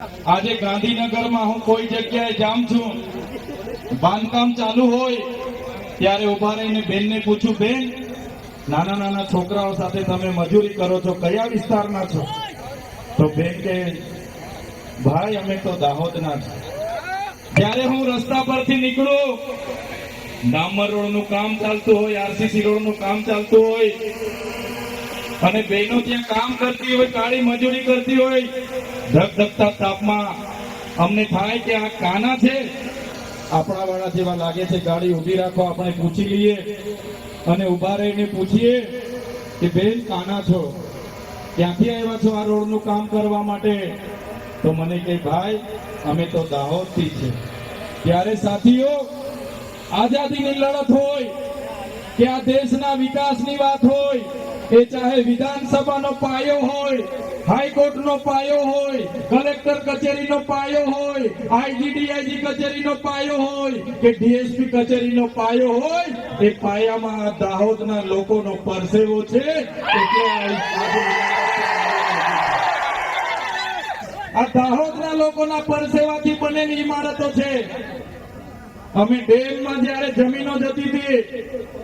આજે ગાંધીનગરમાં હું કોઈ જગ્યાએ જામ છું, બાંધકામ ચાલુ હોય ત્યારે ઉભા રહીને બેનને પૂછું, બેન નાના નાના છોકરાઓ સાથે તમે મજૂરી કરો છો, કયા વિસ્તારના છો? તો બેન કે ભાઈ અમે તો દાહોદના છે. જ્યારે હું રસ્તા પરથી નીકળું, ડામર રોડનું કામ ચાલતું હોય, આરસીસી રોડનું કામ ચાલતું હોય અને બહેનો ત્યાં કામ કરતી હોય, કાળી મજૂરી કરતી હોય, ધગધગતા તાપમાં અમને થાય કે આ કાના છે, આપણા વાળા જેવા લાગે છે, ગાડી ઉભી રાખો, આપણે પૂછી લઈએ અને ઉભા રહીને પૂછીએ કે બેન કાના છો, ક્યાંથી આવ્યા છો આ રોડનું કામ કરવા માટે? તો મને કહે ભાઈ અમે તો દાહોદથી છે. ત્યારે સાથીઓ, આઝાદીની લડત હોય કે આ દેશના વિકાસની વાત હોય, એ ચાહે વિધાનસભાનો પાયો હોય, હાઈકોર્ટનો પાયો હોય, કલેક્ટર કચેરીનો પાયો હોય, આઈજીડીઆઈજી કચેરીનો પાયો હોય કે ડીએસપી કચેરીનો પાયો હોય, એ પાયામાં આ દાહોદના લોકોનો પરસેવો છે. એટલે આ દાહોદના લોકોના પરસેવાથી બનેલી ઇમારતો છે. અમે ડેમમાં જયારે જમીનો જતી હતી,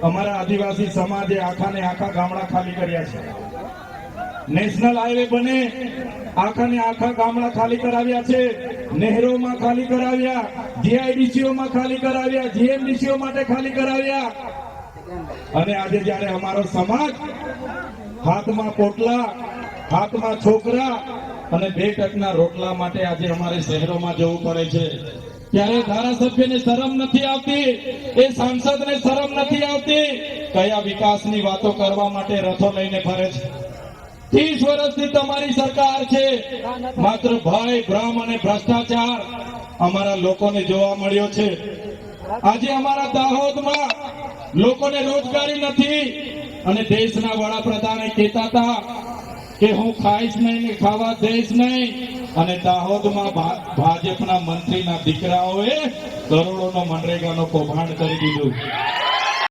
અમારા આદિવાસી સમાજે આખા ને આખા ગામડા ખાલી કર્યા છે. નેશનલ હાઈવે બને, આખા ને આખા ગામડા ખાલી કરાવ્યા છે. નહેરોમાં ખાલી કરાવ્યા, જીઆઈડીસીઓમાં ખાલી કરાવ્યા, જીએમડીસીઓ માટે ખાલી કરાવ્યા. અને આજે જયારે અમારો સમાજ હાથમાં પોટલા, હાથમાં છોકરા અને 2 ટકના રોટલા માટે આજે અમારે શહેરોમાં જવું પડે છે, ત્યારે ધારાસભ્યને શરમ નથી આવતી, એ સાંસદને શરમ નથી આવતી. કયા વિકાસની વાતો કરવા માટે રથો લઈને ફરે છે? 30 વર્ષથી તમારી સરકાર છે, માત્ર ભય, ભ્રમ અને ભ્રષ્ટાચાર અમારા લોકોને જોવા મળ્યો છે. આજે અમારા દાહોદમાં લોકોને રોજગારી નથી અને દેશના વડાપ્રધાને કહેતા હતા કે હું ખાઈશ નહીં ને ખાવા દઈશ નહીં, અને દાહોદમાં ભાજપના મંત્રીના દીકરાઓએ કરોડોનો મનરેગાનો કૌભાંડ કરી દીધું.